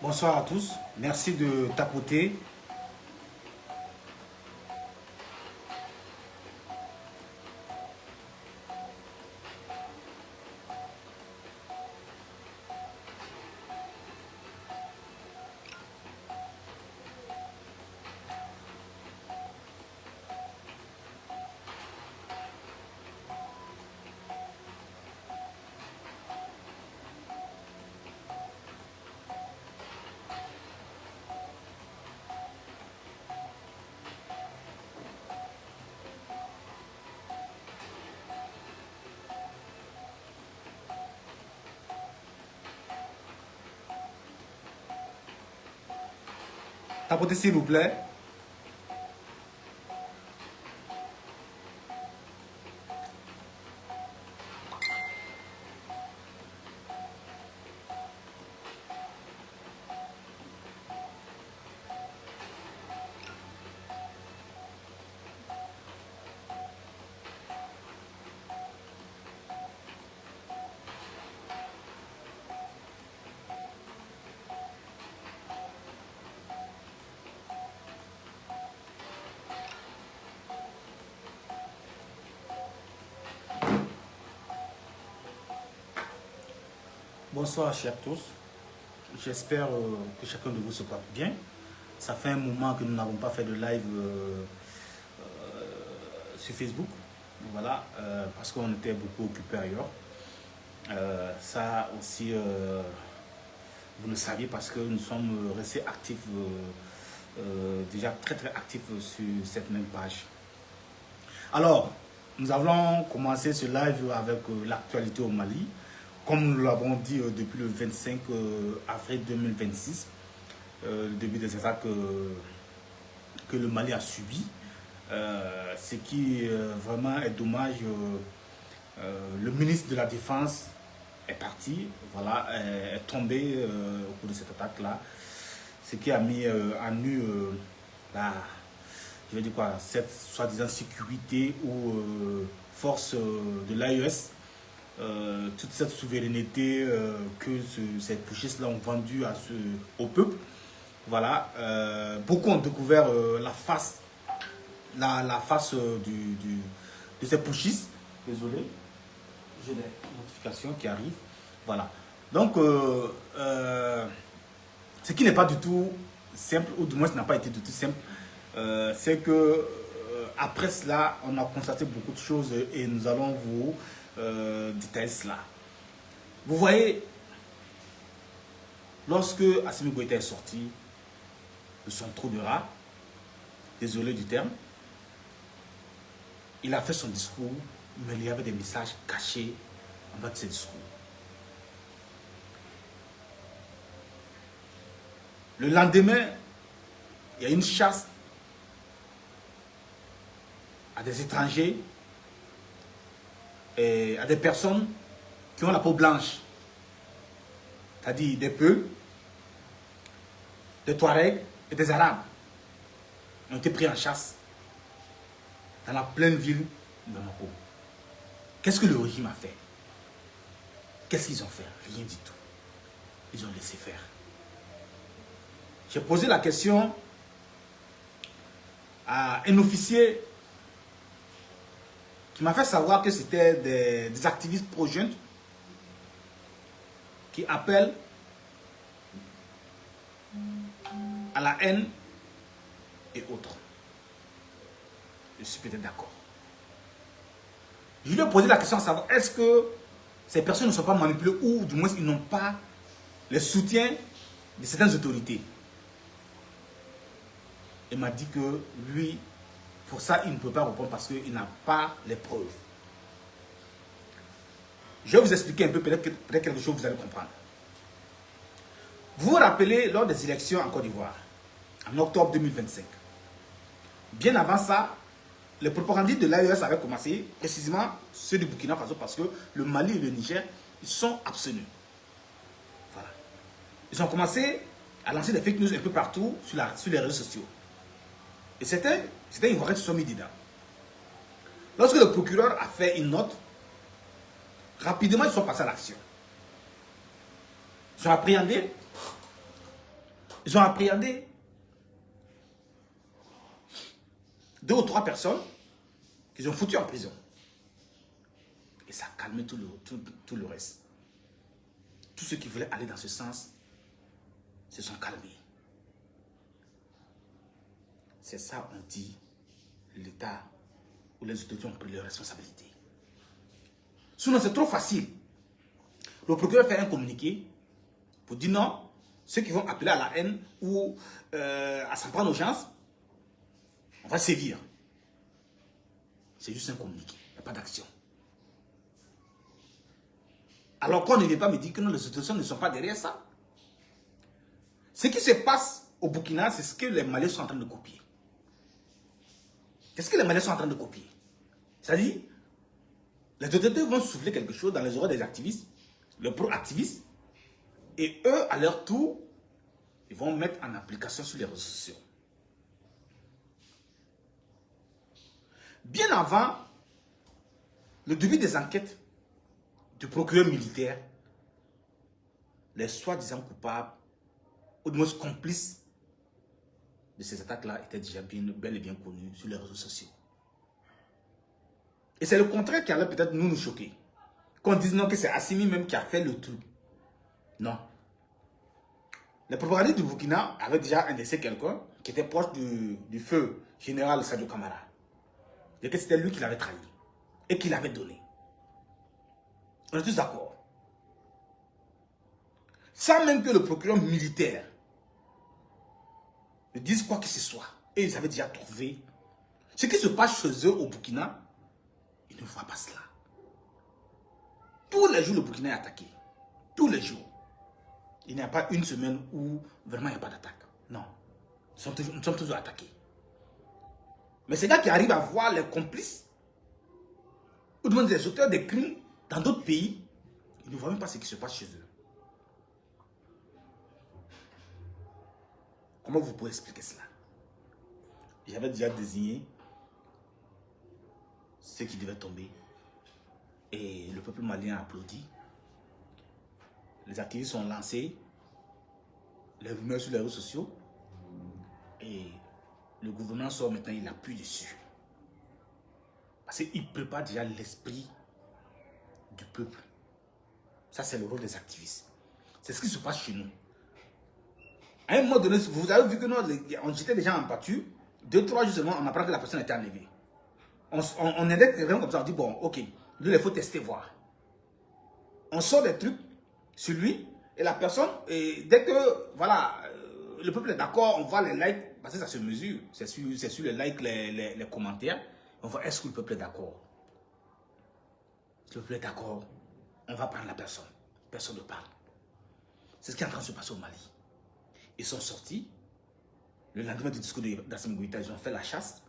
Bonsoir à tous, merci de tapoter. Tapotez s'il vous plaît. Bonsoir chers tous, j'espère que chacun de vous se porte bien. Ça fait un moment que nous n'avons pas fait de live sur Facebook, voilà, parce qu'on était beaucoup occupés ailleurs. Ça aussi, vous le saviez parce que nous sommes restés actifs, déjà très actifs sur cette même page. Alors, nous allons commencer ce live avec l'actualité au Mali. Comme nous l'avons dit depuis le 25 avril 2026, le début des attaques que le Mali a subi, ce qui vraiment est dommage, le ministre de la Défense est parti, voilà, est tombé au cours de cette attaque-là, ce qui a mis à nu je vais dire quoi, cette soi-disant sécurité ou force de l'AES. Toute cette souveraineté que ces putschistes-là ont vendue au peuple. Voilà. Beaucoup ont découvert la face de ces putschistes. Désolé, j'ai des notifications qui arrivent. Voilà. Donc, ce qui n'est pas du tout simple, ou du moins ce n'a pas été du tout simple, c'est que après cela, on a constaté beaucoup de choses et nous allons vous détailler cela. Vous voyez, lorsque Assimi Goïta est sorti de son trou de rat, désolé du terme, il a fait son discours, mais il y avait des messages cachés en bas de ses discours. Le lendemain, il y a une chasse à des étrangers et à des personnes qui ont la peau blanche, c'est-à-dire des Peuls, des Touaregs et des Arabes, ont été pris en chasse dans la pleine ville de Bamako. Qu'est-ce que le régime a fait? Qu'est-ce qu'ils ont fait? Rien du tout. Ils ont laissé faire. J'ai posé la question à un officier qui m'a fait savoir que c'était des activistes pro-jeunes qui appellent à la haine et autres. Je suis peut-être d'accord. Je lui ai posé la question à savoir, est-ce que ces personnes ne sont pas manipulées ou du moins ils n'ont pas le soutien de certaines autorités? Il m'a dit que lui, pour ça, il ne peut pas répondre parce qu'il n'a pas les preuves. Je vais vous expliquer un peu, peut-être quelque chose vous allez comprendre. Vous vous rappelez, lors des élections en Côte d'Ivoire, en octobre 2025, bien avant ça, les propagandistes de l'AES avaient commencé, précisément ceux du Burkina Faso, parce que le Mali et le Niger, ils sont abstenus. Voilà. Ils ont commencé à lancer des fake news un peu partout sur les réseaux sociaux. Et c'était Ivoiriens qui se sont mis dedans. Lorsque le procureur a fait une note, rapidement ils sont passés à l'action. Ils ont appréhendé Ils ont appréhendé 2 ou 3 personnes qu'ils ont foutues en prison. Et ça a calmé tout le reste. Tous ceux qui voulaient aller dans ce sens se sont calmés. C'est ça, on dit, l'État ou les autorités ont pris leurs responsabilités. Sinon, c'est trop facile. Le procureur fait un communiqué pour dire non, ceux qui vont appeler à la haine ou à s'en prendre aux gens, on va sévir. C'est juste un communiqué, il n'y a pas d'action. Alors qu'on ne veut pas me dire que non, les autorités ne sont pas derrière ça. Ce qui se passe au Burkina, c'est ce que les Maliens sont en train de copier. Qu'est-ce que les Maliens sont en train de copier? C'est-à-dire, les autorités vont souffler quelque chose dans les oreilles des activistes, les pro-activistes, et eux, à leur tour, ils vont mettre en application sur les réseaux sociaux. Bien avant le début des enquêtes du procureur militaire, les soi-disant coupables, ou du moins complices de ces attaques-là, étaient déjà bel et bien connus sur les réseaux sociaux. Et c'est le contraire qui allait peut-être nous choquer. Qu'on dise non, que c'est Assimi même qui a fait le truc. Non. Les propagandistes du Burkina avaient déjà indexé quelqu'un qui était proche du feu général Sadio Kamara. Et que c'était lui qui l'avait trahi. Et qui l'avait donné. On est tous d'accord. Sans même que le procureur militaire ne dise quoi que ce soit. Et ils avaient déjà trouvé. Ce qui se passe chez eux au Burkina, ils ne voient pas cela. Tous les jours, le Burkina est attaqué. Tous les jours. Il n'y a pas une semaine où vraiment il n'y a pas d'attaque. Non. Nous sommes toujours attaqués. Mais ces gars qui arrivent à voir les complices, ou du moins des auteurs des crimes dans d'autres pays, ils ne voient même pas ce qui se passe chez eux. Comment vous pouvez expliquer cela? J'avais déjà désigné ceux qui devaient tomber. Et le peuple malien a applaudi. Les activistes ont lancé les rumeurs sur les réseaux sociaux. Et le gouvernement sort maintenant, il appuie dessus. Parce qu'il prépare déjà l'esprit du peuple. Ça, c'est le rôle des activistes. C'est ce qui se passe chez nous. À un moment donné, vous avez vu que nous, on jetait des gens en pâture. 2-3 jours seulement, on apprend que la personne était enlevée. On est vraiment comme ça, on dit bon, ok, lui, il faut tester, voir. On sort des trucs sur lui, et la personne, et dès que, voilà, le peuple est d'accord, on voit les likes, parce que ça se mesure, c'est sur les likes, les commentaires, on voit est-ce que le peuple est d'accord. Si le peuple est d'accord, on va prendre la personne. Personne ne parle. C'est ce qui est en train de se passer au Mali. Ils sont sortis. Le lendemain du discours d'Assimi Goïta, ils ont fait la chasse.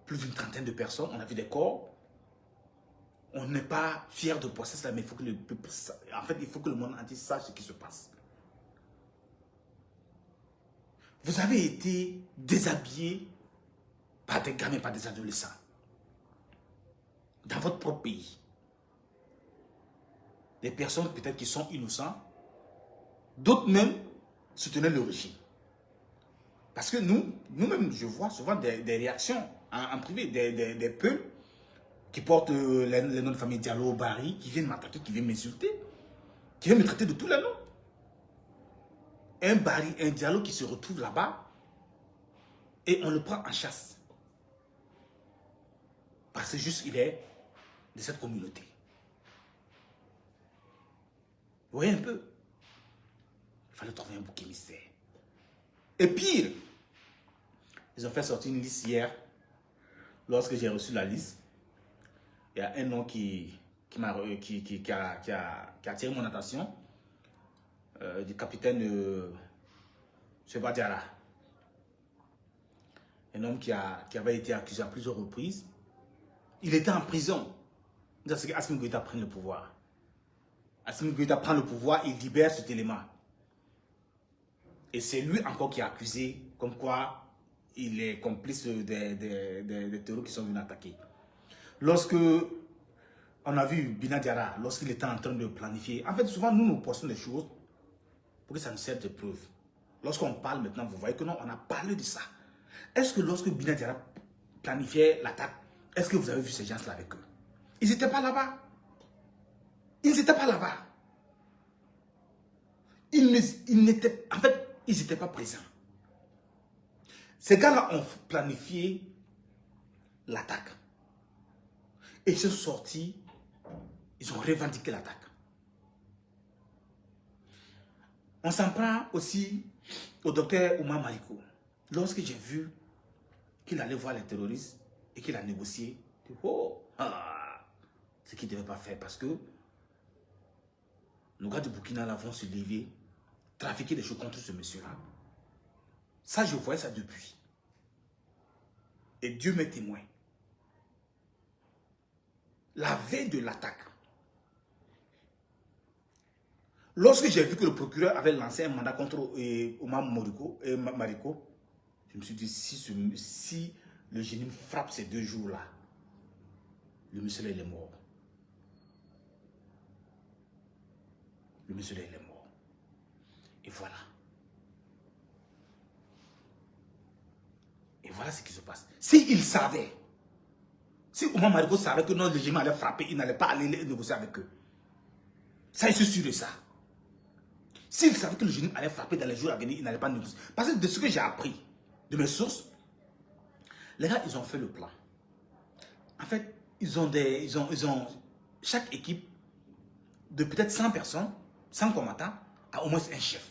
Plus d'une trentaine de personnes, on a vu des corps. On n'est pas fiers de penser cela, mais il faut que le peuple, en fait, il faut que le monde entier sache ce qui se passe. Vous avez été déshabillés par des gamins, par des adolescents. Dans votre propre pays. Des personnes peut-être qui sont innocentes. D'autres même soutenaient le régime. Parce que nous-mêmes, je vois souvent des réactions en privé, des peuples qui portent les noms de famille Diallo, Barry, qui viennent m'attaquer, qui viennent m'insulter, qui viennent me traiter de tous les noms. Un Barry, un Diallo qui se retrouve là-bas et on le prend en chasse. Parce que juste il est de cette communauté. Vous voyez un peu? Il fallait trouver un bouc émissaire. Et pire, ils ont fait sortir une liste hier. Lorsque j'ai reçu la liste, il y a un nom qui a attiré mon attention, du capitaine Seba Diarra. Un homme qui avait été accusé à plusieurs reprises. Il était en prison. C'est que Assimi Goïta prend le pouvoir. Assimi Goïta prend le pouvoir, il libère cet élément. Et c'est lui encore qui est accusé, comme quoi il est complice des terroristes qui sont venus attaquer. Lorsque on a vu Bina Diarra, lorsqu'il était en train de planifier, en fait souvent nous postons des choses pour que ça nous serve de preuve. Lorsqu'on parle maintenant, vous voyez que non, on a parlé de ça. Est-ce que lorsque Bina Diarra planifiait l'attaque, est-ce que vous avez vu ces gens-là avec eux? Ils n'étaient pas là-bas. Ils n'étaient pas là-bas. En fait, ils n'étaient pas présents. Ces gars-là ont planifié l'attaque. Et ils sont sortis, ils ont revendiqué l'attaque. On s'en prend aussi au docteur Oumar Mariko. Lorsque j'ai vu qu'il allait voir les terroristes et qu'il a négocié, ce qu'il ne devait pas faire parce que nos gars de Burkina là vont se lever, trafiquer des choses contre ce monsieur-là. Ça, je voyais ça depuis. Et Dieu m'est témoin. La veille de l'attaque, lorsque j'ai vu que le procureur avait lancé un mandat contre Oumar Mariko, je me suis dit, si le génie frappe ces 2 jours-là, le monsieur là, il est mort. Le monsieur là, il est mort. Et voilà. Et voilà ce qui se passe. S'il savait, si Oumar Mariko savait que non, le régime allait frapper, il n'allait pas aller négocier avec eux. Ça, il se sûr de ça. S'il savait que le régime allait frapper dans les jours à venir, il n'allait pas négocier. Parce que de ce que j'ai appris, de mes sources, les gars, ils ont fait le plan. En fait, ils ont chaque équipe de peut-être 100 personnes, 100 combattants, a au moins un chef.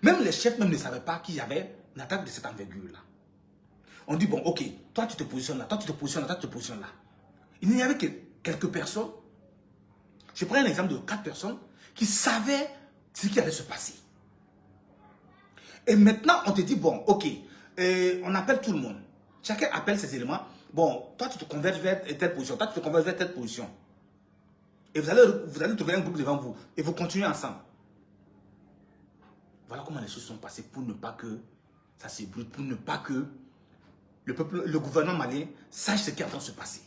Même les chefs même ne savaient pas qu'il y avait une attaque de cette envergure-là. On dit, bon, ok, toi tu te positionnes là, toi tu te positionnes là, toi tu te positionnes là. Il n'y avait que quelques personnes. Je prends un exemple de 4 personnes qui savaient ce qui allait se passer. Et maintenant, on te dit, bon, ok, on appelle tout le monde. Chacun appelle ses éléments. Bon, toi tu te converges vers telle position, toi tu te converges vers telle position. Et vous allez trouver un groupe devant vous. Et vous continuez ensemble. Voilà comment les choses sont passées pour ne pas que ça s'ébruite, pour ne pas que le gouvernement malien sache ce qui est en train de se passer.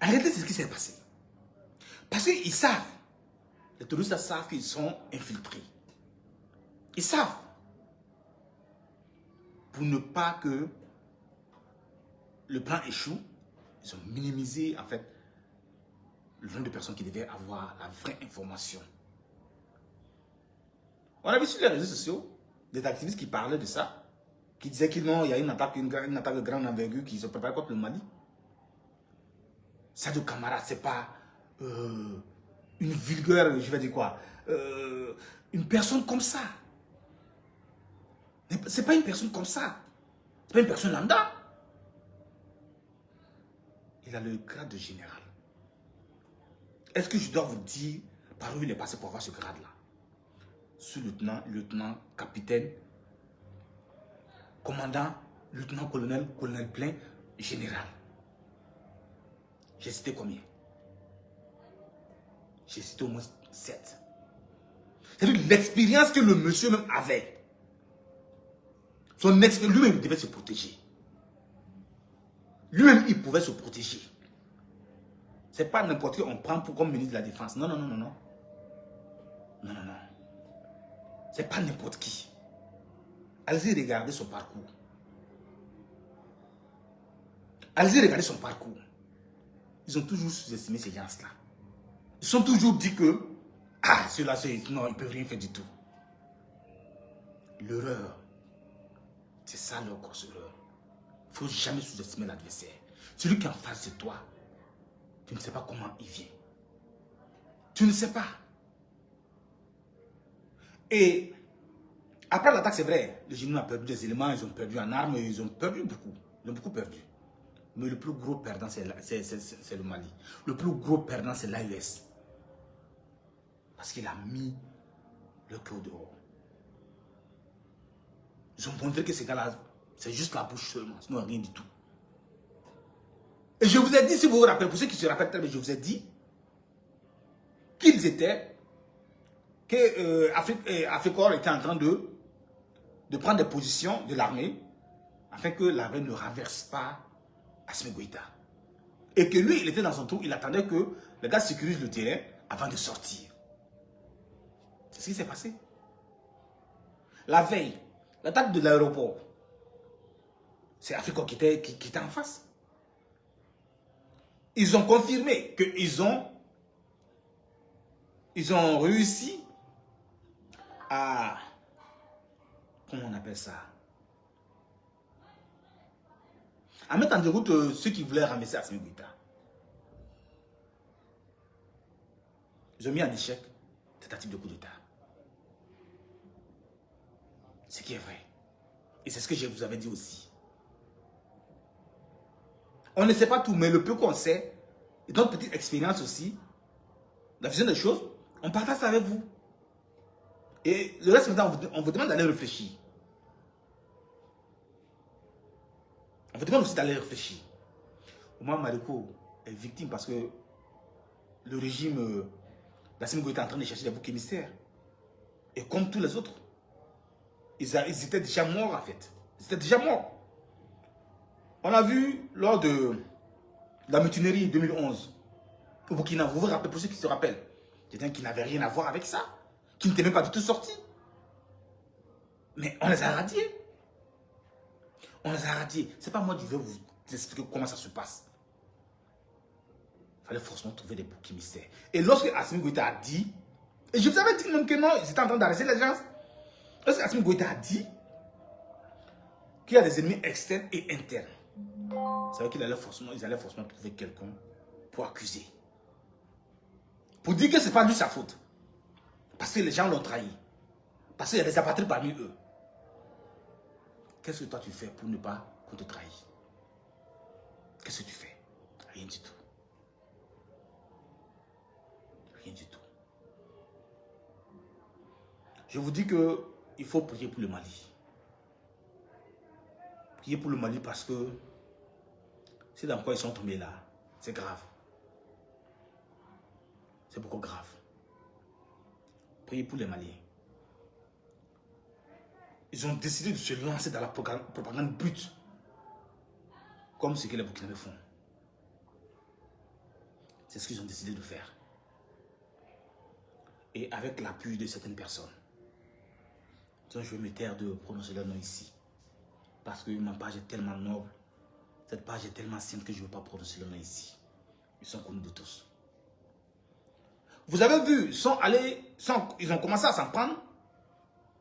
Arrêtez ce qui s'est passé. Parce qu'ils savent. Les terroristes savent qu'ils sont infiltrés. Ils savent. Pour ne pas que le plan échoue, ils ont minimisé en fait le nombre de personnes qui devaient avoir la vraie information. On a vu sur les réseaux sociaux des activistes qui parlaient de ça, qui disaient qu'il y a une attaque de grande envergure qui se prépare contre le Mali. Sadio Camara, c'est pas une vulgaire, je vais dire quoi, une personne comme ça. C'est pas une personne comme ça. C'est pas une personne lambda. Il a le grade de général. Est-ce que je dois vous dire par où il est passé pour avoir ce grade-là? Sous-lieutenant, lieutenant, capitaine, commandant, lieutenant-colonel, colonel plein, général. J'ai cité combien? J'ai cité au moins 7. C'est-à-dire l'expérience que le monsieur même avait. Son expérience, lui-même, il devait se protéger. Lui-même, il pouvait se protéger. C'est pas n'importe qui on prend pour comme ministre de la Défense. Non, non, non, non, non. Non, non, non. C'est pas n'importe qui. Allez-y regarder son parcours. Allez-y regarder son parcours. Ils ont toujours sous-estimé ces gens-là. Ils sont toujours dit que, ah, ceux-là, non, ils ne peuvent rien faire du tout. L'erreur, c'est ça leur grosse erreur. Il ne faut jamais sous-estimer l'adversaire. Celui qui est en face de toi, tu ne sais pas comment il vient. Tu ne sais pas. Et après l'attaque, c'est vrai, le génie a perdu des éléments, ils ont perdu en armes, ils ont perdu beaucoup. Ils ont beaucoup perdu. Mais le plus gros perdant, c'est le Mali. Le plus gros perdant, c'est l'AES. Parce qu'il a mis le cœur dehors. Ils ont montré que ces gars-là, c'est juste la bouche seulement, sinon rien du tout. Et je vous ai dit, si vous vous rappelez, pour ceux qui se rappellent très bien, je vous ai dit qu'ils étaient, que Africor était en train de prendre des positions de l'armée afin que l'armée ne renverse pas Assimi Goïta. Et que lui, il était dans son trou, il attendait que les gars sécurisent le terrain avant de sortir. C'est ce qui s'est passé. La veille, l'attaque de l'aéroport, c'est Africa qui était en face. Ils ont confirmé qu'ils ont réussi à, comment on appelle ça, à mettre en déroute ceux qui voulaient ramasser Assimi Goïta. Ils ont mis en échec tentative de coup d'État. Ce qui est vrai. Et c'est ce que je vous avais dit aussi. On ne sait pas tout, mais le peu qu'on sait, et notre petite expérience aussi, la vision des choses, on partage ça avec vous. Et le reste, maintenant, on vous demande d'aller réfléchir. On vous demande aussi d'aller réfléchir. Omar Mariko est victime parce que le régime d'Assimi Goïta est en train de chercher des boucs émissaires. Et comme tous les autres, ils étaient déjà morts en fait. Ils étaient déjà morts. On a vu lors de la mutinerie 2011 au Burkina, vous vous rappelez, pour ceux qui se rappellent, quelqu'un qui n'avait rien à voir avec ça, qui n'était même pas du tout sorti. Mais on les a radiés. On les a radiés. C'est pas moi qui vais vous expliquer comment ça se passe. Il fallait forcément trouver des boucs émissaires. Et lorsque Assimi Goïta a dit, et je vous avais dit même que non, ils étaient en train d'arrêter les gens. Lorsque Assimi Goïta a dit qu'il y a des ennemis externes et internes, ça veut dire qu'ils allaient forcément trouver quelqu'un pour accuser. Pour dire que ce n'est pas lui sa faute. Parce que les gens l'ont trahi. Parce qu'il y a des apatrides parmi eux. Qu'est-ce que toi tu fais pour ne pas qu'on te trahisse? Qu'est-ce que tu fais? Rien du tout. Rien du tout. Je vous dis qu'il faut prier pour le Mali. Priez pour le Mali parce que c'est dans quoi ils sont tombés là. C'est grave. C'est beaucoup grave. Priez pour les Maliens. Ils ont décidé de se lancer dans la propagande brute. Comme ce que les Burkinabés font. C'est ce qu'ils ont décidé de faire. Et avec l'appui de certaines personnes. Donc je vais me taire de prononcer leur nom ici. Parce que ma page est tellement noble. Cette page est tellement sainte que je ne veux pas prononcer leur nom ici. Ils sont connus de tous. Vous avez vu, ils ont commencé à s'en prendre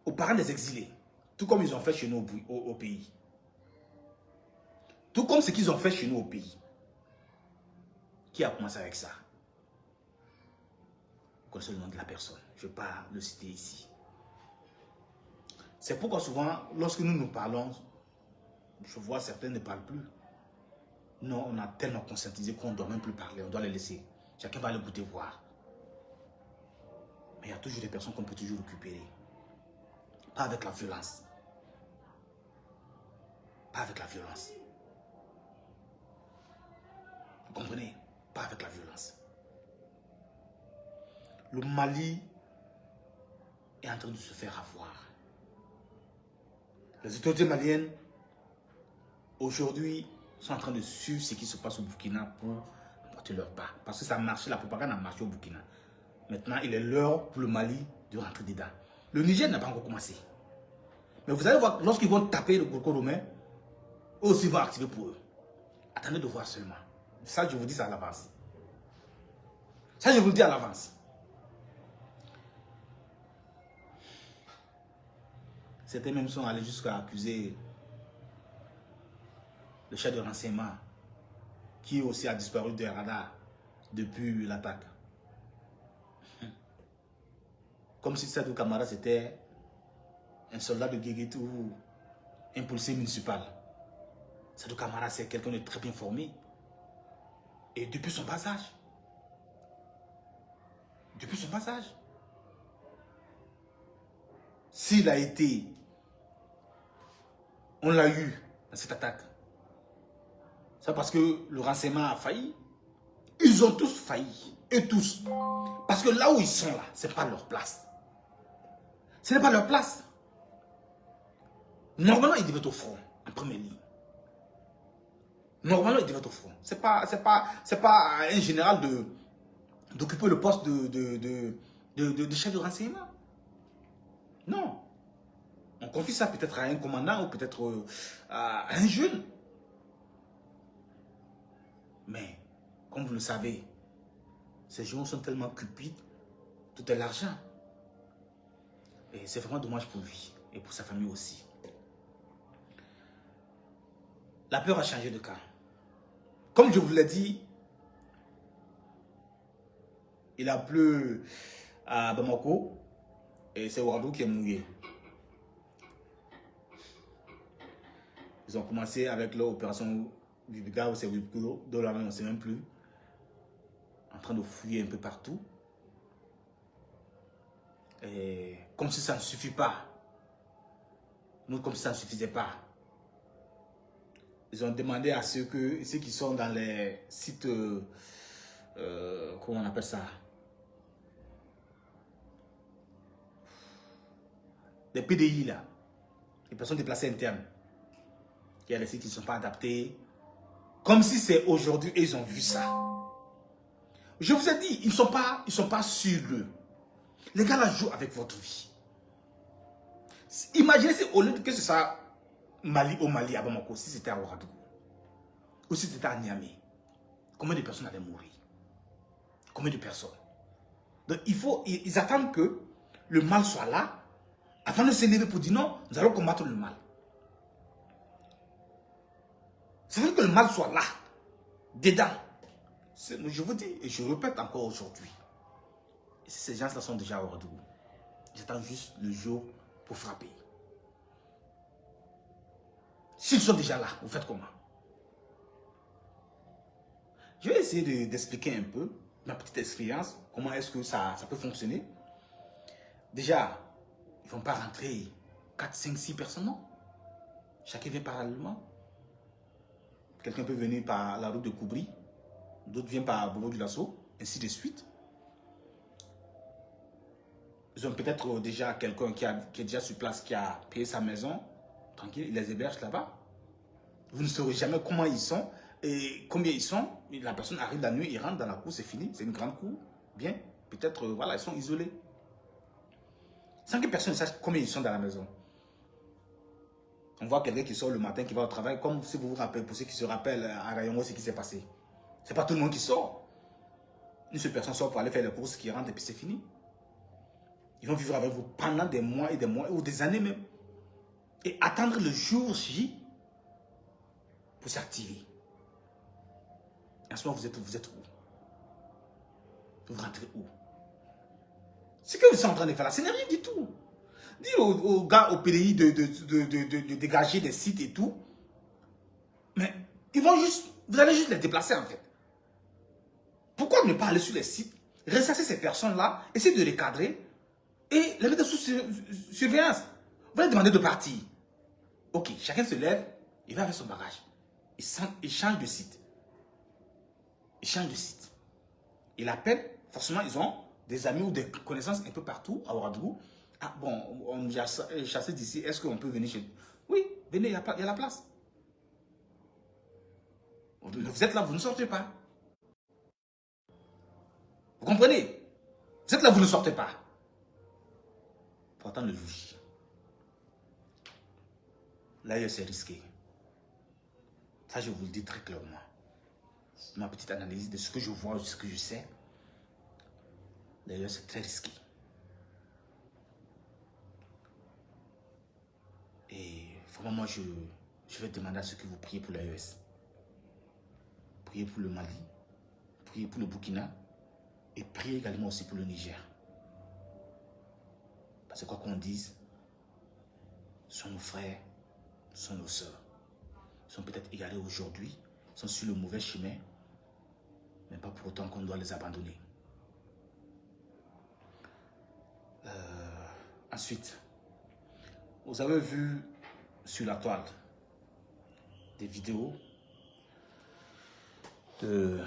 aux parents des exilés. Tout comme ils ont fait chez nous au pays. Tout comme ce qu'ils ont fait chez nous au pays. Qui a commencé avec ça? Vous connaissez le nom de la personne. Je ne vais pas le citer ici. C'est pourquoi souvent, lorsque nous parlons, je vois certains ne parlent plus. Non, on a tellement conscientisé qu'on ne doit même plus parler. On doit les laisser. Chacun va l'écouter voir. Mais il y a toujours des personnes qu'on peut toujours récupérer. Pas avec la violence. Pas avec la violence. Vous comprenez? Pas avec la violence. Le Mali est en train de se faire avoir. Les autorités maliennes, aujourd'hui, sont en train de suivre ce qui se passe au Burkina pour porter leur part. Parce que ça a marché, la propagande a marché au Burkina. Maintenant, il est l'heure pour le Mali de rentrer dedans. Le Niger n'a pas encore commencé. Mais vous allez voir, lorsqu'ils vont taper le Goukou romain, eux aussi vont activer pour eux. Attendez de voir seulement. Ça, je vous dis ça à l'avance. Ça, je vous le dis à l'avance. Certains même sont allés jusqu'à accuser le chef de renseignement qui aussi a disparu des radars depuis l'attaque. Comme si Sadou Camara c'était un soldat de Guéguetou ou un policier municipal. Sadou Camara c'est quelqu'un de très bien formé. Et depuis son bas âge. Depuis son bas âge. S'il a été, on l'a eu dans cette attaque. C'est parce que le renseignement a failli. Ils ont tous failli. Et tous. Parce que là où ils sont là, ce n'est pas leur place. Ce n'est pas leur place. Normalement, ils devaient être au front, en première ligne. Normalement, ils devaient être au front. C'est pas un général d'occuper le poste de chef de renseignement. Non. On confie ça peut-être à un commandant ou peut-être à un jeune. Mais, comme vous le savez, ces gens sont tellement cupides, tout est l'argent. Et c'est vraiment dommage pour lui et pour sa famille aussi. La peur a changé de camp. Comme je vous l'ai dit, il a plu à Bamako et c'est Ouagadougou qui est mouillé. Ils ont commencé avec leur opération Bibiga ou c'est Wipko, de la main on ne sait même plus, en train de fouiller un peu partout. Et comme si ça ne suffit pas, nous comme si ça ne suffisait pas, ils ont demandé à ceux qui sont dans les sites, comment on appelle ça, les PDI là, les personnes déplacées internes. Il y a des sites qui ne sont pas adaptés. Comme si c'est aujourd'hui et ils ont vu ça. Je vous ai dit, ils ne sont pas sur eux. Les gars là jouent avec votre vie. Imaginez si au lieu que ce soit au Mali, à Bamako, si c'était à Ouagadougou, ou si c'était à Niamey, combien de personnes allaient mourir? Combien de personnes? Donc ils attendent que le mal soit là, avant de se lever pour dire non, nous allons combattre le mal. C'est vrai que le mal soit là, dedans. Je vous dis, et je répète encore aujourd'hui, ces gens-là sont déjà à Ouagadougou. J'attends juste le jour pour frapper. S'ils sont déjà là, vous faites comment? Je vais essayer d'expliquer un peu ma petite expérience, comment est-ce que ça peut fonctionner. Déjà, ils ne vont pas rentrer 4, 5, 6 personnes, non. Chacun vient parallèlement. Quelqu'un peut venir par la route de Koubri, d'autres viennent par Bobo du Lasso, ainsi de suite. Ils ont peut-être déjà quelqu'un qui est déjà sur place, qui a payé sa maison, tranquille, il les héberge là-bas. Vous ne saurez jamais comment ils sont et combien ils sont. La personne arrive la nuit, il rentre dans la cour, c'est fini, c'est une grande cour. Bien, peut-être, voilà, ils sont isolés. Sans que personne ne sache combien ils sont dans la maison. On voit quelqu'un qui sort le matin, qui va au travail, comme si vous vous rappelez, pour ceux qui se rappellent à Rayongo ce qui s'est passé. Ce n'est pas tout le monde qui sort. Une seule personne sort pour aller faire les courses, qui rentre et puis c'est fini. Ils vont vivre avec vous pendant des mois, ou des années même. Et attendre le jour J pour s'activer. En ce moment, vous êtes où? Vous rentrez où? Ce que vous êtes en train de faire là, ce n'est rien du tout. Dis aux gars, au PDI de dégager des sites et tout. Mais vous allez juste les déplacer en fait. Pourquoi ne pas aller sur les sites, ressasser ces personnes-là, essayer de les cadrer et les mettre sous surveillance? Vous allez demander de partir. Ok, chacun se lève, il va avec son bagage. Il change de site. Il change de site. Il appelle, forcément ils ont des amis ou des connaissances un peu partout à Ouagadougou. Ah bon, on nous a chassé d'ici, est-ce qu'on peut venir chez nous? Oui, venez, il y a la place. Vous êtes là, vous ne sortez pas. Vous comprenez? Vous êtes là, vous ne sortez pas. Pour attendre le juge. Là, c'est risqué. Ça, je vous le dis très clairement. Ma petite analyse de ce que je vois, de ce que je sais. D'ailleurs, c'est très risqué. Et vraiment, moi, je vais demander à ceux que vous priez pour l'AES. Priez pour le Mali. Priez pour le Burkina. Et priez également aussi pour le Niger. Parce que quoi qu'on dise, sont nos frères, sont nos sœurs. Ils sont peut-être égarés aujourd'hui, sont sur le mauvais chemin, mais pas pour autant qu'on doit les abandonner. Ensuite, vous avez vu sur la toile des vidéos de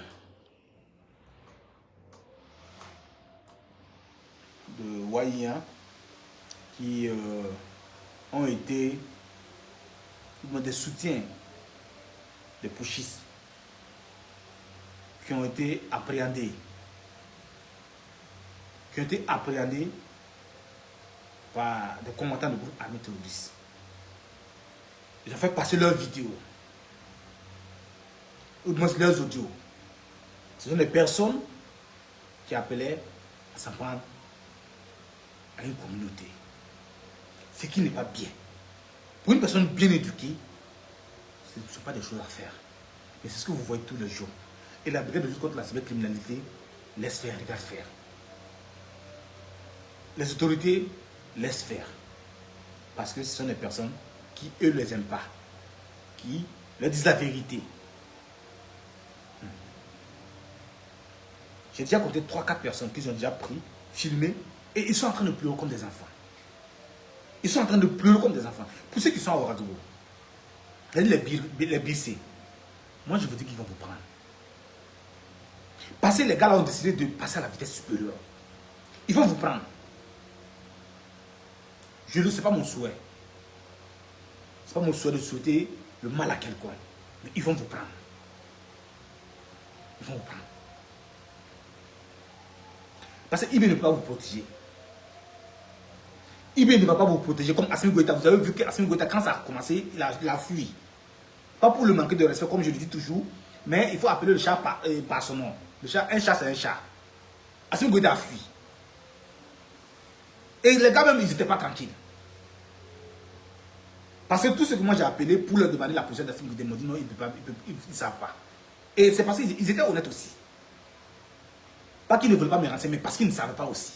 Wahia qui ont été des soutiens des putschistes qui ont été appréhendés. des combattants de groupe armé terroriste. Ils ont fait passer leurs vidéos, ou du moins leurs audios. Ce sont des personnes qui appelaient à s'en prendre à une communauté. Ce qui n'est pas bien. Pour une personne bien éduquée, ce ne sont pas des choses à faire. Mais c'est ce que vous voyez tous les jours. Et la brigade de lutte contre la cybercriminalité laisse faire, regarde faire. Les autorités laissent faire. Parce que ce sont des personnes qui, eux, ne les aiment pas. Qui leur disent la vérité. J'ai déjà compté 3-4 personnes qui ont déjà pris, filmé, et ils sont en train de pleurer comme des enfants. Ils sont en train de pleurer comme des enfants. Pour ceux qui sont à Ouagadougou, les BC, moi je vous dis qu'ils vont vous prendre. Parce que les gars là ont décidé de passer à la vitesse supérieure. Ils vont vous prendre. Je ne sais pas mon souhait. Ce n'est pas mon souhait de souhaiter le mal à quelqu'un. Mais ils vont vous prendre. Ils vont vous prendre. Parce qu'IB ne peut pas vous protéger. IB ne va pas vous protéger comme Assimi Goïta. Vous avez vu qu'Assimi Goïta, quand ça a commencé, il a fui. Pas pour le manquer de respect, comme je le dis toujours, mais il faut appeler le chat par son nom. Un chat, c'est un chat. Assimi Goïta a fui. Et les gars même, ils n'étaient pas tranquilles. Parce que tout ce que moi j'ai appelé pour leur demander la position d'Assimi Goïta, ils m'ont dit non, ils ne savent pas. Et c'est parce qu'ils étaient honnêtes aussi. Pas qu'ils ne veulent pas me renseigner, mais parce qu'ils ne savaient pas aussi.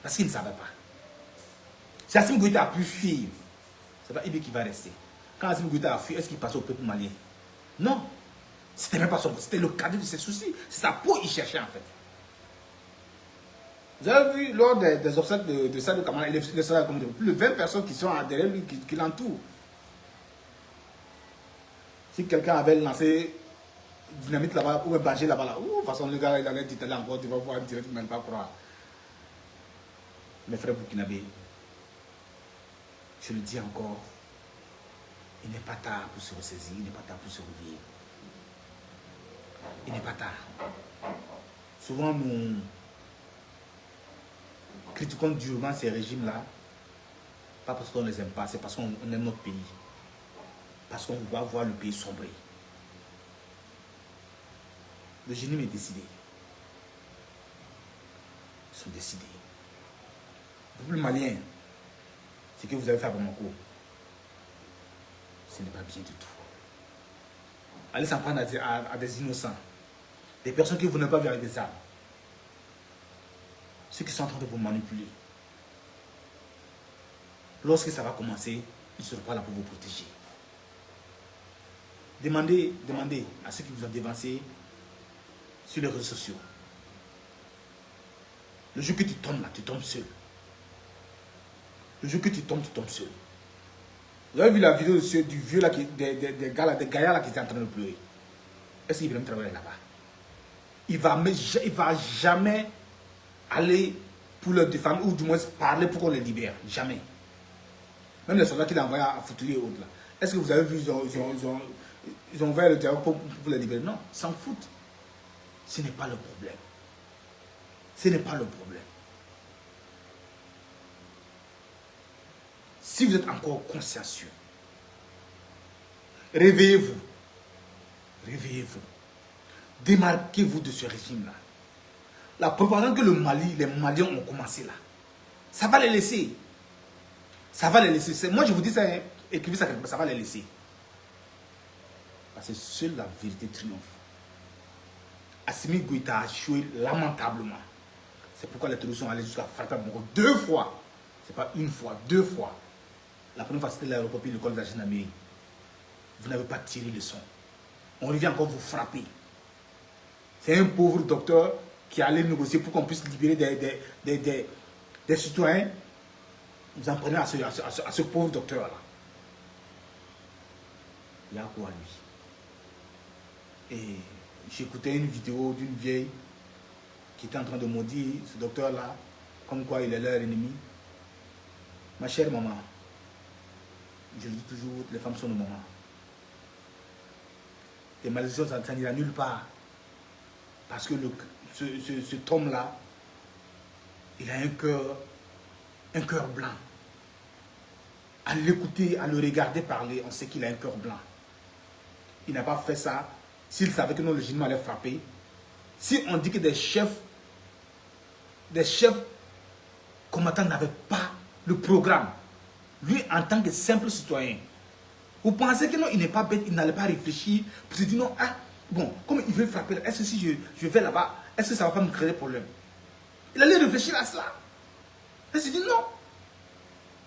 Parce qu'ils ne savaient pas. Si Assimi Goïta a pu fuir, c'est pas IB qui va rester. Quand Assimi Goïta a fui, est-ce qu'il passait au peuple malien? Non. C'était même pas son. C'était le cadet de ses soucis. C'est sa peau qu'il cherchait en fait. Vous avez vu lors des obstacles de Sadio Kamara, plus de 20 personnes qui sont derrière lui, qui l'entourent. Si quelqu'un avait lancé dynamite là-bas, ou un bâché là-bas, de toute façon le gars il allait dit encore, tu vas voir direct, tu ne même pas croire. Mes frères burkinabés, je le dis encore, il n'est pas tard pour se ressaisir, il n'est pas tard pour se réveiller. Il n'est pas tard. Souvent, nous critiquons durement ces régimes-là, pas parce qu'on ne les aime pas, c'est parce qu'on aime notre pays. Parce qu'on va voir le pays sombrer. Le génie est décidé. Ils sont décidés. Le peuple malien, ce que vous avez fait à Bamako, ce n'est pas bien du tout. Allez s'en prendre à des innocents, des personnes que vous n'avez pas vu avec des armes, ceux qui sont en train de vous manipuler. Lorsque ça va commencer, ils ne seront pas là pour vous protéger. Demandez à ceux qui vous ont dévancé sur les réseaux sociaux. Le jour que tu tombes là, tu tombes seul. Le jour que tu tombes seul. Vous avez vu la vidéo du vieux là, des gaillards là qui étaient en train de pleurer. Est-ce qu'il va même travailler là-bas? Il va jamais aller pour leur défendre ou du moins parler pour qu'on les libère. Jamais. Même les soldats qu'il a envoyés à Foutouli et autres là. Est-ce que vous avez vu, ils ont ouvert le terrain pour les libérer? Non, ils s'en foutent. Ce n'est pas le problème. Ce n'est pas le problème. Si vous êtes encore consciencieux, réveillez-vous. Réveillez-vous. Démarquez-vous de ce régime-là. La propagande que les Maliens ont commencé là, ça va les laisser. Ça va les laisser. Moi je vous dis ça, hein, écrivez ça, ça va les laisser. Parce que seule la vérité triomphe. Assimi Goïta a échoué lamentablement. C'est pourquoi les terroristes sont allés jusqu'à frapper à Bamako 2 fois. Ce n'est pas une fois, 2 fois. La première fois c'était l'aéroport puis l'école de la gendarmerie. Vous n'avez pas tiré le son. On revient encore vous frapper. C'est un pauvre docteur qui allait négocier pour qu'on puisse libérer des citoyens. Vous en prenez à ce pauvre docteur-là. Il y a quoi lui? Et j'écoutais une vidéo d'une vieille qui était en train de maudire ce docteur-là, comme quoi il est leur ennemi. Ma chère maman, je le dis toujours, les femmes sont nos mamans. Et malédiction, ça n'ira nulle part. Parce que cet homme-là, il a un cœur blanc. À l'écouter, à le regarder parler, on sait qu'il a un cœur blanc. Il n'a pas fait ça s'il savait que non, le génie allait frapper. Si on dit que des chefs combattants n'avaient pas le programme, lui en tant que simple citoyen, vous pensez que non, il n'est pas bête, il n'allait pas réfléchir pour se dire non, ah, bon, comme il veut frapper, est-ce que si je vais là-bas, est-ce que ça ne va pas me créer des problèmes? Il allait réfléchir à cela. Il s'est dit non.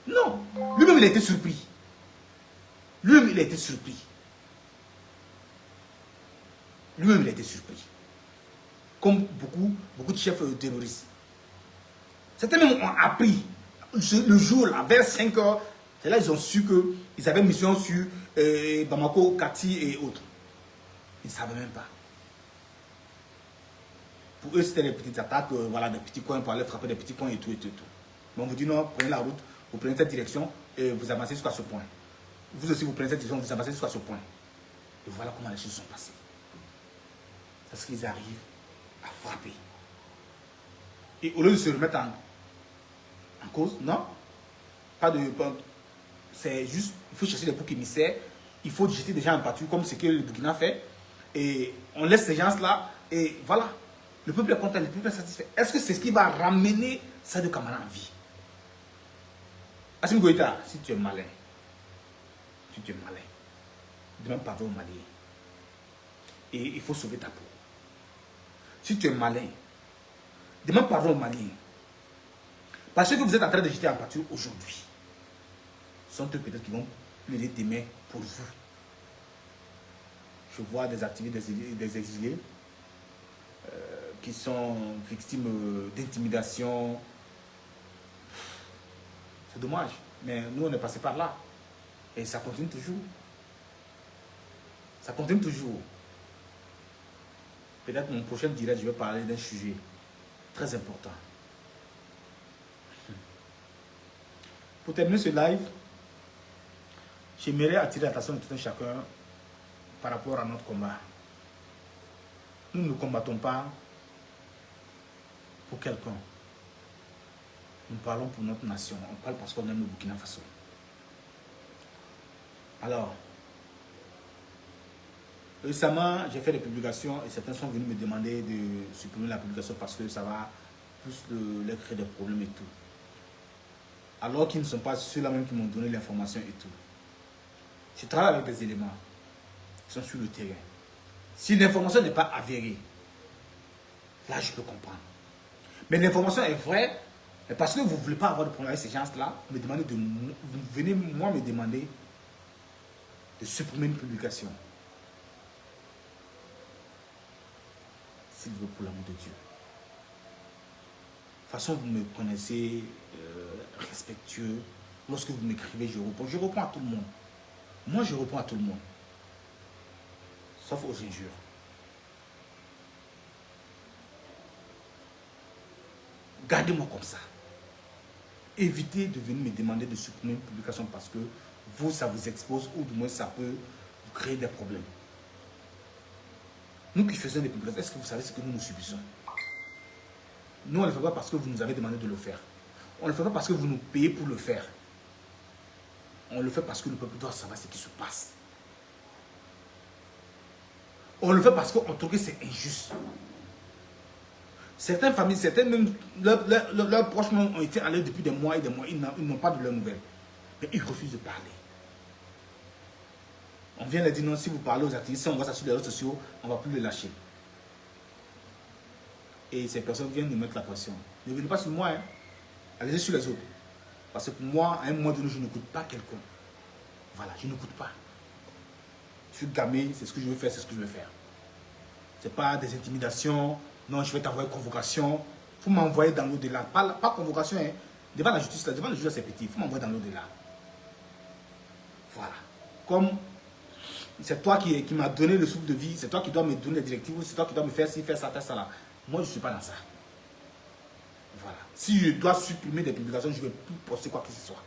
Non. Lui-même, il a été surpris. Lui-même, il a été surpris. Lui-même, il a été surpris. Comme beaucoup de chefs terroristes. Certains même ont appris le jour, là, vers 5 heures. C'est là qu'ils ont su qu'ils avaient une mission sur Bamako, Kati et autres. Ils ne savaient même pas. Pour eux, c'était des petites attaques, voilà, des petits coins pour aller frapper des petits coins et tout, et tout, et tout. Mais on vous dit non, prenez la route, vous prenez cette direction et vous avancez jusqu'à ce point. Vous aussi, vous prenez cette direction, vous avancez jusqu'à ce point. Et voilà comment les choses sont passées. Parce qu'ils arrivent à frapper. Et au lieu de se remettre en cause, non, pas de... C'est juste, il faut chercher des boucs émissaires, il faut jeter des gens en pâture comme ce que le Burkina fait. Et on laisse ces gens-là et voilà. Le peuple est content, le peuple est satisfait. Est-ce que c'est ce qui va ramener Sadio Camara en vie? Assimi Goïta, si tu es malin, demande pardon au Maliens. Et il faut sauver ta peau. Si tu es malin, demande pardon aux Maliens. Parce que vous êtes en train de jeter en pâture aujourd'hui. Ce sont eux peut-être qui vont plaider demain pour vous. Je vois des activistes, des exilés qui sont victimes d'intimidation. C'est dommage, mais nous on est passé par là. Et ça continue toujours. Ça continue toujours. Peut-être mon prochain direct, je vais parler d'un sujet très important. Pour terminer ce live, j'aimerais attirer l'attention de tout un chacun par rapport à notre combat. Nous ne combattons pas pour quelqu'un. Nous parlons pour notre nation. On parle parce qu'on aime le Burkina Faso. Alors, récemment, j'ai fait des publications et certains sont venus me demander de supprimer la publication parce que ça va plus leur créer des problèmes et tout. Alors qu'ils ne sont pas ceux-là même qui m'ont donné l'information et tout. Je travaille avec des éléments qui sont sur le terrain. Si l'information n'est pas avérée, là je peux comprendre. Mais l'information est vraie, mais parce que vous ne voulez pas avoir de problème avec ces gens-là, vous venez moi me demander de supprimer une publication. S'il vous plaît, pour l'amour de Dieu. De toute façon, vous me connaissez respectueux. Lorsque vous m'écrivez, je réponds. Je réponds à tout le monde. Moi, je réponds à tout le monde. Sauf aux injures. Gardez-moi comme ça. Évitez de venir me demander de supprimer une publication parce que vous, ça vous expose ou du moins ça peut vous créer des problèmes. Nous qui faisons des publications, est-ce que vous savez ce que nous subissons? Nous, on ne le fait pas parce que vous nous avez demandé de le faire. On ne le fait pas parce que vous nous payez pour le faire. On le fait parce que le peuple doit savoir ce qui se passe. On le fait parce qu'on trouve que c'est injuste. Certaines familles, certains même, leurs proches ont été allés depuis des mois et des mois, ils n'ont pas de leurs nouvelles. Mais ils refusent de parler. On vient leur dire non, si vous parlez aux activistes, si on voit ça sur les réseaux sociaux, on ne va plus les lâcher. Et ces personnes viennent nous mettre la pression. Ne venez pas sur moi, hein. Allez-y sur les autres. Parce que pour moi, à un moment donné, je n'écoute pas quelqu'un. Voilà, je n'écoute pas. Je suis gamé, c'est ce que je veux faire, c'est ce que je veux faire. Ce n'est pas des intimidations. Non, je vais t'envoyer convocation. Il faut m'envoyer dans l'au-delà. Pas convocation, hein. Devant la justice, devant le juge, c'est petit. Il faut m'envoyer dans l'au-delà. Voilà. Comme c'est toi qui m'as donné le souffle de vie, c'est toi qui dois me donner les directives, c'est toi qui dois me faire ci, faire ça, là. Moi, je ne suis pas dans ça. Voilà. Si je dois supprimer des publications, je ne vais plus poster quoi que ce soit.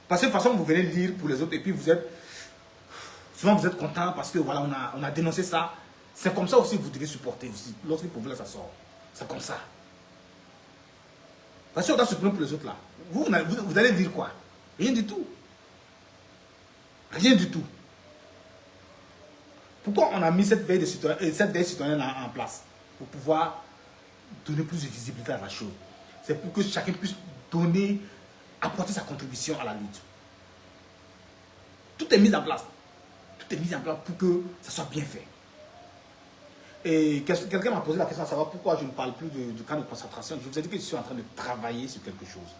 Parce que de toute façon, vous venez lire pour les autres et puis vous êtes... Souvent, vous êtes content parce que voilà, on a dénoncé ça. C'est comme ça aussi que vous devez supporter aussi. Lorsque pour vous, là, ça sort. C'est comme ça. Parce qu'on doit se prendre pour les autres là. Vous allez dire quoi? Rien du tout. Rien du tout. Pourquoi on a mis cette veille citoyenne là en place? Pour pouvoir donner plus de visibilité à la chose. C'est pour que chacun puisse donner, apporter sa contribution à la lutte. Tout est mis en place. Tout est mis en place pour que ça soit bien fait. Et quelqu'un m'a posé la question à savoir pourquoi je ne parle plus du camp de concentration. Je vous ai dit que je suis en train de travailler sur quelque chose.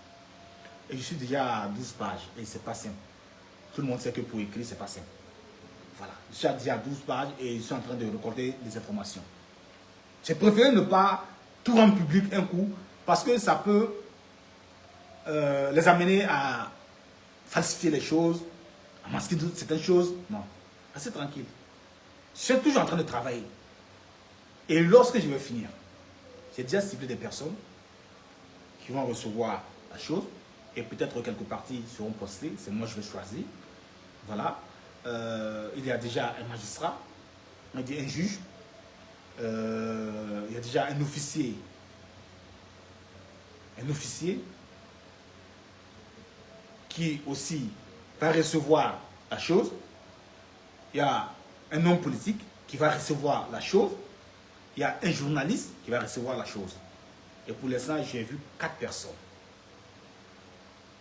Et je suis déjà à 12 pages et c'est pas simple. Tout le monde sait que pour écrire, c'est pas simple. Voilà. Je suis déjà à 12 pages et je suis en train de recorder des informations. J'ai préféré ne pas tout rendre public un coup parce que ça peut les amener à falsifier les choses, à masquer certaines choses. Non. Restez tranquille. Je suis toujours en train de travailler. Et lorsque je vais finir, j'ai déjà ciblé des personnes qui vont recevoir la chose et peut-être quelques parties seront postées. C'est moi je vais choisir. Voilà. Il y a déjà un magistrat, un juge, il y a déjà un officier qui aussi va recevoir la chose. Il y a un homme politique qui va recevoir la chose. Il y a un journaliste qui va recevoir la chose. Et pour l'instant, j'ai vu 4 personnes.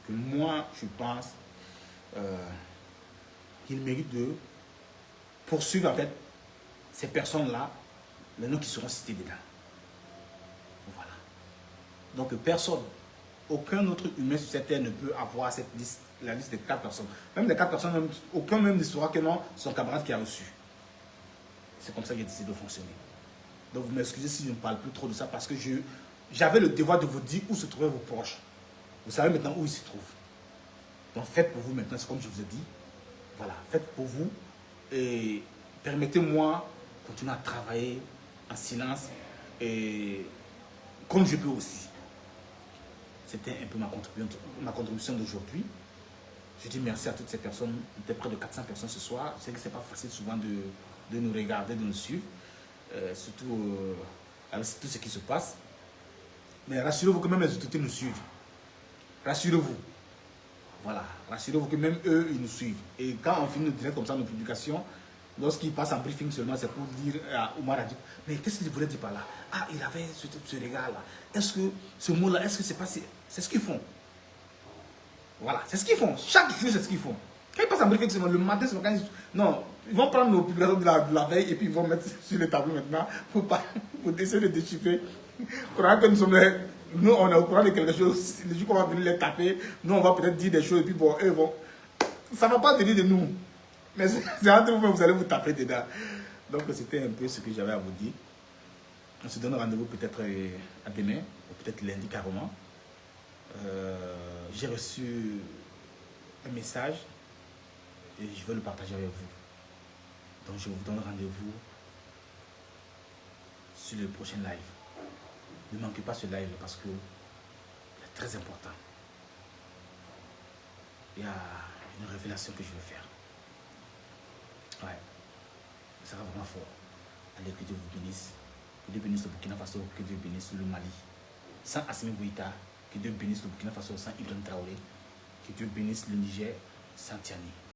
Que moi, je pense qu'il mérite de poursuivre avec ces personnes-là, les noms qui seront cités dedans. Voilà. Donc personne, aucun autre humain sur cette terre ne peut avoir cette liste, la liste des 4 personnes. Même les 4 personnes, même, aucun même ne saura que non, son camarade qui a reçu. C'est comme ça que j'ai décidé de fonctionner. Donc vous m'excusez si je ne parle plus trop de ça parce que j'avais le devoir de vous dire où se trouvaient vos proches. Vous savez maintenant où ils se trouvent. Donc faites pour vous maintenant, c'est comme je vous ai dit. Voilà, faites pour vous et permettez-moi de continuer à travailler en silence et comme je peux aussi. C'était un peu ma contribution d'aujourd'hui. Je dis merci à toutes ces personnes. Il était près de 400 personnes ce soir. Je sais que ce n'est pas facile souvent de nous regarder, de nous suivre. Surtout avec tout ce qui se passe. Mais rassurez-vous que même les autorités nous suivent. Rassurez-vous. Voilà. Rassurez-vous que même eux, ils nous suivent. Et quand on finit direct comme ça nos publications, lorsqu'ils passent en briefing seulement, c'est pour dire à Oumar Adib, mais qu'est-ce qu'il voulait dire par là? Ah, il avait ce regard-là. Est-ce que ce mot-là, est-ce que c'est pas... C'est ce qu'ils font. Voilà, c'est ce qu'ils font. Chaque jour, c'est ce qu'ils font. Quand ils passent en briefing seulement, le matin, c'est quand non, ils vont prendre nos publications de la veille et puis ils vont mettre sur les tableaux maintenant pour essayer de déchiffrer. Nous, on est au courant de quelque chose. Les gens qu'on va venir les taper, nous, on va peut-être dire des choses et puis bon, eux vont... Ça ne va pas venir de nous. Mais c'est entre vous, vous allez vous taper dedans. Donc, c'était un peu ce que j'avais à vous dire. On se donne rendez-vous peut-être à demain, ou peut-être lundi carrément. J'ai reçu un message et je veux le partager avec vous. Donc, je vous donne rendez-vous sur le prochain live. Ne manquez pas ce live parce que c'est très important. Il y a une révélation que je vais faire. Ouais. Ça sera vraiment fort. Allez, que Dieu vous bénisse. Que Dieu bénisse le Burkina Faso, que Dieu bénisse le Mali. Sans Assimi Goïta, que Dieu bénisse le Burkina Faso sans Ibrahim Traoré. Que Dieu bénisse le Niger sans Tiani.